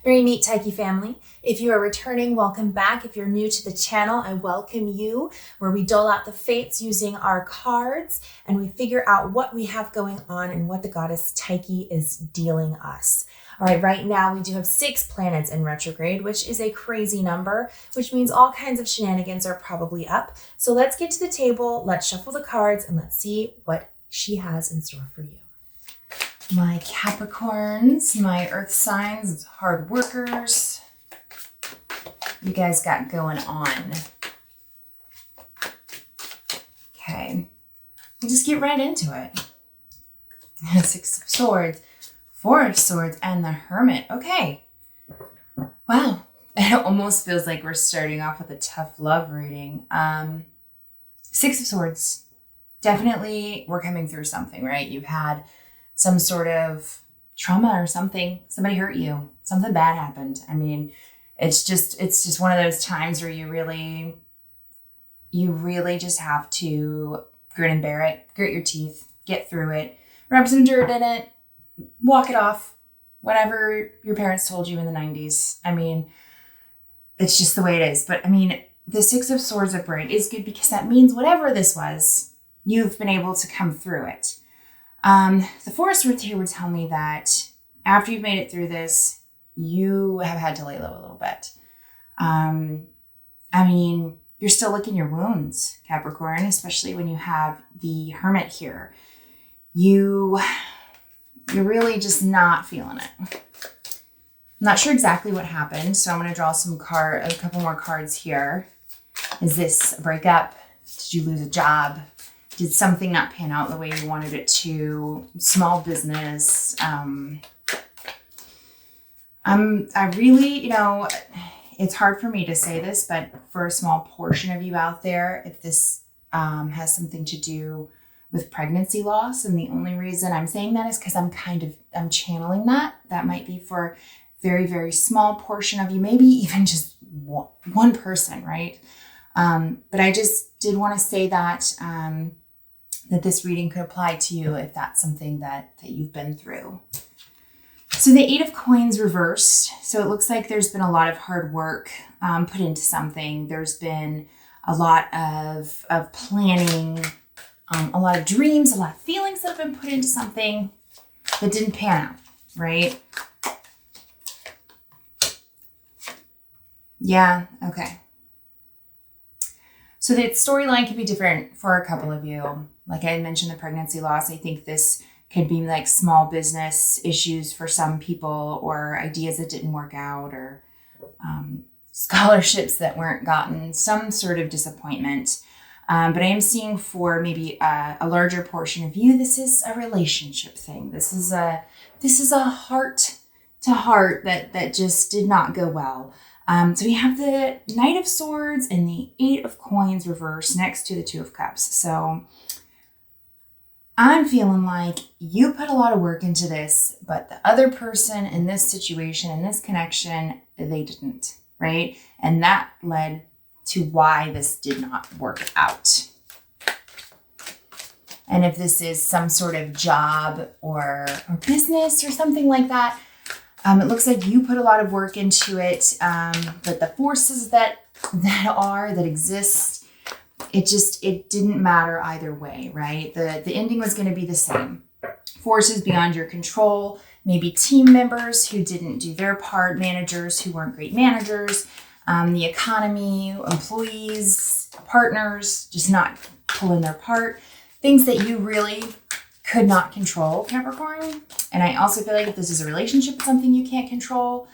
Very neat, Tyche family. If you are returning, welcome back. If you're new to the channel, I welcome you, where we dole out the fates using our cards and we figure out what we have going on and what the goddess Tyche is dealing us. All right, right now we do have 6 planets in retrograde, which is a crazy number, which means all kinds of shenanigans are probably up. So let's get to the table, let's shuffle the cards, and let's see what she has in store for you. My Capricorns, my earth signs, hard workers. You guys got going on. Okay, we'll just get right into it. 6 of Swords, 4 of Swords, and the Hermit. Okay. Wow. It almost feels like we're starting off with a tough love reading. 6 of Swords. Definitely we're coming through something, right? You've had some sort of trauma or something. Somebody hurt you. Something bad happened. I mean, it's just one of those times where you really just have to grit and bear it, grit your teeth, get through it, rub some dirt in it, walk it off, whatever your parents told you in the 90s. I mean, it's just the way it is. But I mean, the 6 of Swords upright is good because that means whatever this was, you've been able to come through it. The 4 of Swords here would tell me that after you've made it through this, you have had to lay low a little bit. I mean, you're still licking your wounds, Capricorn, especially when you have the Hermit here. You're really just not feeling it. I'm not sure exactly what happened, so I'm going to draw a couple more cards here. Is this a breakup? Did you lose a job? Did something not pan out the way you wanted it to? Small business. I really, it's hard for me to say this, but for a small portion of you out there, if this has something to do with pregnancy loss, and the only reason I'm saying that is because I'm channeling that. That might be for a very, very small portion of you, maybe even just one person, right? But I just did want to say that that this reading could apply to you if that's something that you've been through. So the 8 of Coins reversed. So it looks like there's been a lot of hard work put into something. There's been a lot of planning, a lot of dreams, a lot of feelings that have been put into something that didn't pan out, right? Yeah, okay. So the storyline could be different for a couple of you. Like I mentioned, the pregnancy loss, I think this could be like small business issues for some people, or ideas that didn't work out, or scholarships that weren't gotten, some sort of disappointment. But I am seeing for maybe a larger portion of you, this is a relationship thing. This is a heart to heart that just did not go well. So we have the Knight of Swords and the 8 of Coins reversed next to the 2 of Cups. So I'm feeling like you put a lot of work into this, but the other person in this situation, in this connection, they didn't, right? And that led to why this did not work out. And if this is some sort of job or business or something like that, it looks like you put a lot of work into it, but the forces that exist, it didn't matter either way, right? The ending was going to be the same. Forces beyond your control, maybe team members who didn't do their part, managers who weren't great managers, the economy, employees, partners, just not pulling their part, things that you really could not control, Capricorn. And I also feel like if this is a relationship, something you can't control,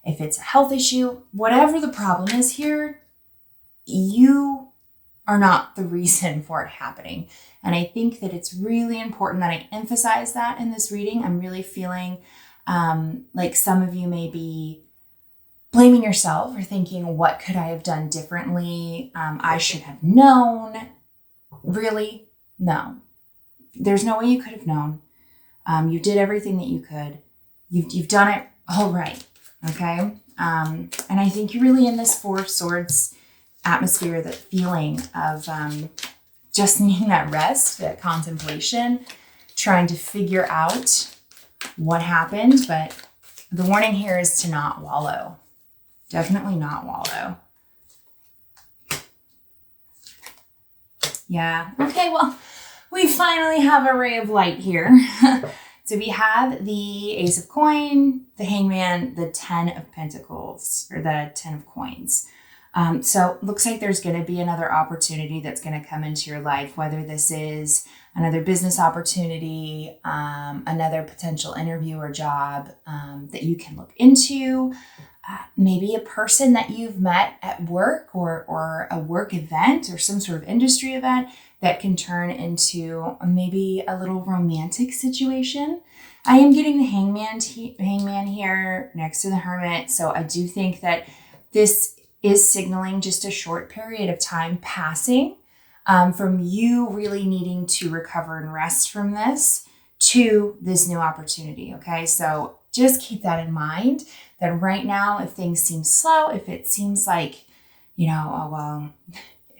if it's a health issue, whatever the problem is here, you are not the reason for it happening. And I think that it's really important that I emphasize that in this reading. I'm really feeling like some of you may be blaming yourself or thinking, what could I have done differently? I should have known. Really? No. There's no way you could have known. You did everything that you could. You've done it all right. Okay. And I think you're really in this 4 of Swords atmosphere, that feeling of just needing that rest, that contemplation, trying to figure out what happened. But The warning here is to not wallow. Definitely not wallow. Yeah. Okay, well, we finally have a ray of light here. So we have the Ace of Coin, the Hangman, the 10 of Pentacles, or the 10 of Coins. So looks like there's going to be another opportunity that's going to come into your life, whether this is another business opportunity, another potential interview or job that you can look into, maybe a person that you've met at work or a work event or some sort of industry event that can turn into maybe a little romantic situation. I am getting the hangman here next to the Hermit. So I do think that this is signaling just a short period of time passing from you really needing to recover and rest from this to this new opportunity. Okay, so just keep that in mind, that right now, if things seem slow, if it seems like, oh, well,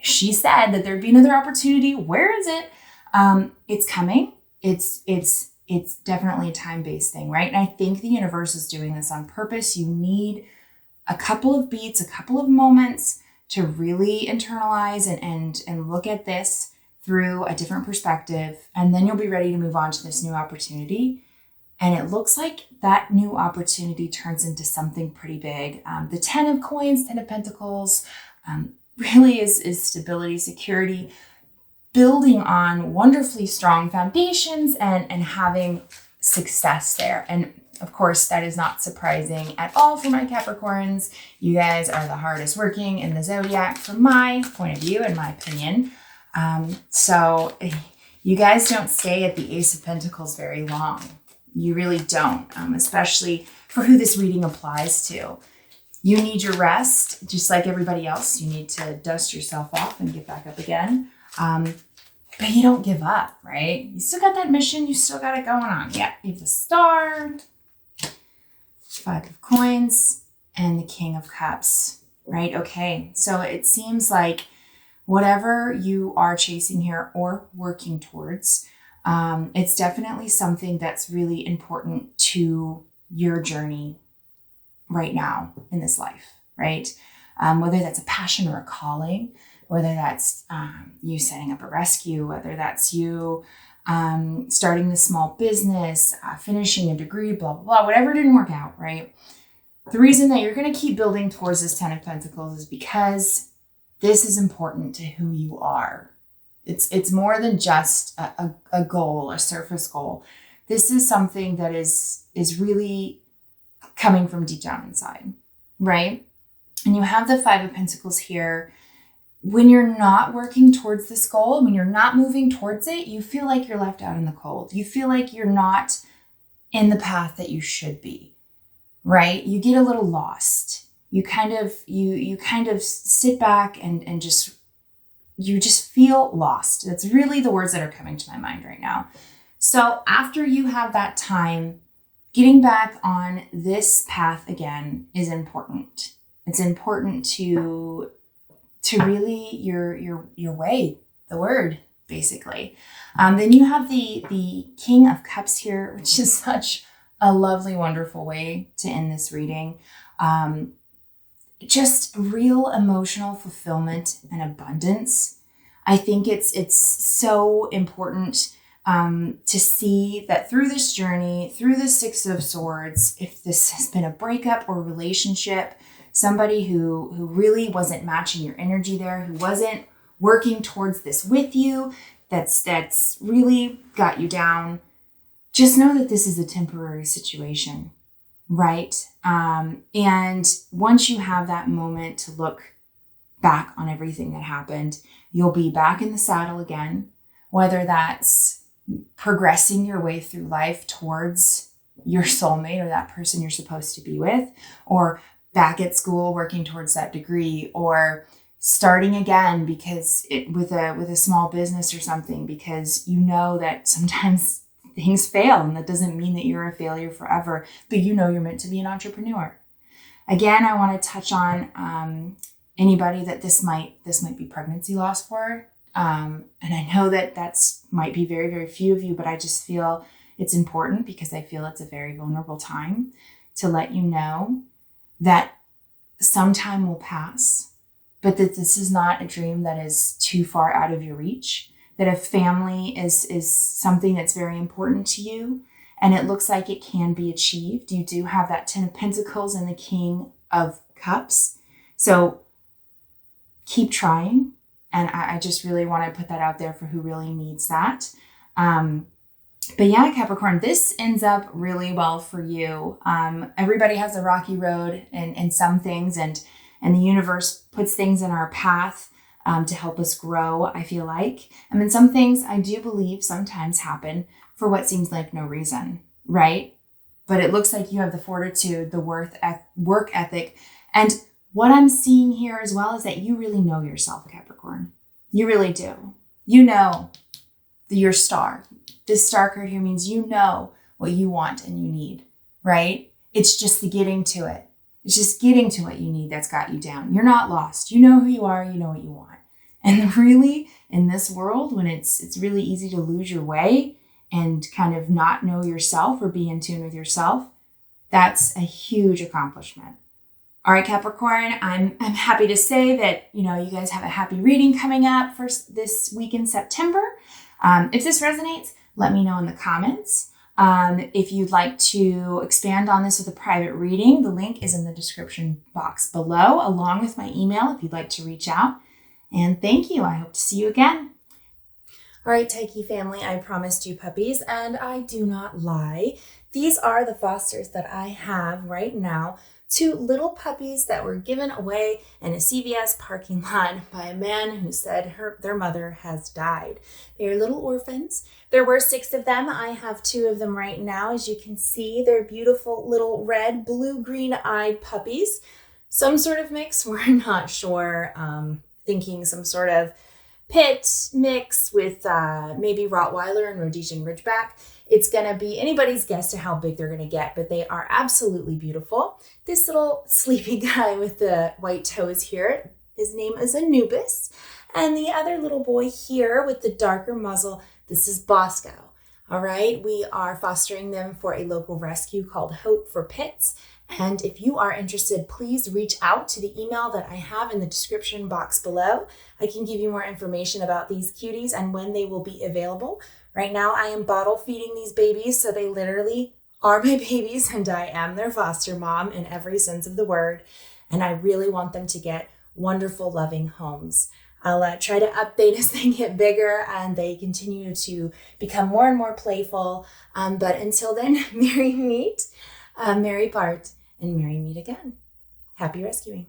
she said that there'd be another opportunity. Where is it? It's coming. It's definitely a time-based thing, right? And I think the universe is doing this on purpose. You need a couple of beats, a couple of moments to really internalize and look at this through a different perspective. And then you'll be ready to move on to this new opportunity. And it looks like that new opportunity turns into something pretty big. The 10 of Coins, 10 of Pentacles, really is stability, security, building on wonderfully strong foundations and having success there. And of course, that is not surprising at all for my Capricorns. You guys are the hardest working in the zodiac from my point of view, in my opinion. So you guys don't stay at the Ace of Pentacles very long. You really don't, especially for who this reading applies to. You need your rest, just like everybody else. You need to dust yourself off and get back up again. But you don't give up, right? You still got that mission. You still got it going on. Yeah, you have the Star, 5 of Coins, and the King of Cups, right? Okay, so it seems like whatever you are chasing here or working towards, it's definitely something that's really important to your journey right now in this life, right? Whether that's a passion or a calling, whether that's you setting up a rescue, whether that's you starting the small business, finishing a degree, blah, blah, blah, whatever didn't work out, right? The reason that you're going to keep building towards this 10 of Pentacles is because this is important to who you are. It's more than just a goal, a surface goal. This is something that is really coming from deep down inside, right? And you have the 5 of Pentacles here. When you're not working towards this goal, when you're not moving towards it, you feel like you're left out in the cold. You feel like you're not in the path that you should be, right? You get a little lost. You kind of sit back and you just feel lost. That's really the words that are coming to my mind right now. So after you have that time, getting back on this path again is important. It's important to really your way, the word, basically. Then you have the King of Cups here, which is such a lovely, wonderful way to end this reading. Just real emotional fulfillment and abundance. I think it's so important to see that through this journey, through the 6 of Swords, if this has been a breakup or relationship, somebody who really wasn't matching your energy there, who wasn't working towards this with you, that's really got you down, just know that this is a temporary situation, right? And once you have that moment to look back on everything that happened, you'll be back in the saddle again, whether that's progressing your way through life towards your soulmate or that person you're supposed to be with, or back at school working towards that degree, or starting again because with a small business or something, because you know that sometimes things fail and that doesn't mean that you're a failure forever, but you know you're meant to be an entrepreneur. Again, I want to touch on anybody that this might be pregnancy loss for. And I know that might be very, very few of you, but I just feel it's important because I feel it's a very vulnerable time to let you know that some time will pass, but that this is not a dream that is too far out of your reach, that a family is something that's very important to you, and it looks like it can be achieved. You do have that 10 of Pentacles and the King of Cups. So keep trying. And I just really want to put that out there for who really needs that. But yeah, Capricorn, this ends up really well for you. Everybody has a rocky road in some things, and the universe puts things in our path to help us grow, I feel like. I mean, some things I do believe sometimes happen for what seems like no reason, right? But it looks like you have the fortitude, the work ethic. And what I'm seeing here as well is that you really know yourself, Capricorn. You really do. You know your star. This star card here means you know what you want and you need, right? It's just the getting to it. It's just getting to what you need that's got you down. You're not lost. You know who you are. You know what you want. And really, in this world, when it's really easy to lose your way and kind of not know yourself or be in tune with yourself, that's a huge accomplishment. All right, Capricorn, I'm happy to say that, you guys have a happy reading coming up for this week in September. If this resonates, let me know in the comments. If you'd like to expand on this with a private reading, the link is in the description box below, along with my email if you'd like to reach out. And thank you. I hope to see you again. All right, Tyche family, I promised you puppies, and I do not lie. These are the fosters that I have right now. 2 little puppies that were given away in a CVS parking lot by a man who said their mother has died. They are little orphans. There were 6 of them. I have 2 of them right now. As you can see, they're beautiful little red, blue-green-eyed puppies. Some sort of mix, we're not sure. Thinking some sort of pit mix with maybe Rottweiler and Rhodesian Ridgeback. It's going to be anybody's guess to how big they're going to get, but they are absolutely beautiful. This little sleepy guy with the white toes here, his name is Anubis. And the other little boy here with the darker muzzle, this is Bosco. All right, we are fostering them for a local rescue called Hope for Pits. And if you are interested, please reach out to the email that I have in the description box below. I can give you more information about these cuties and when they will be available. Right now, I am bottle feeding these babies, so they literally are my babies, and I am their foster mom in every sense of the word. And I really want them to get wonderful, loving homes. I'll try to update as they get bigger and they continue to become more and more playful. But until then, merry meet, merry part, and merry meet again. Happy rescuing.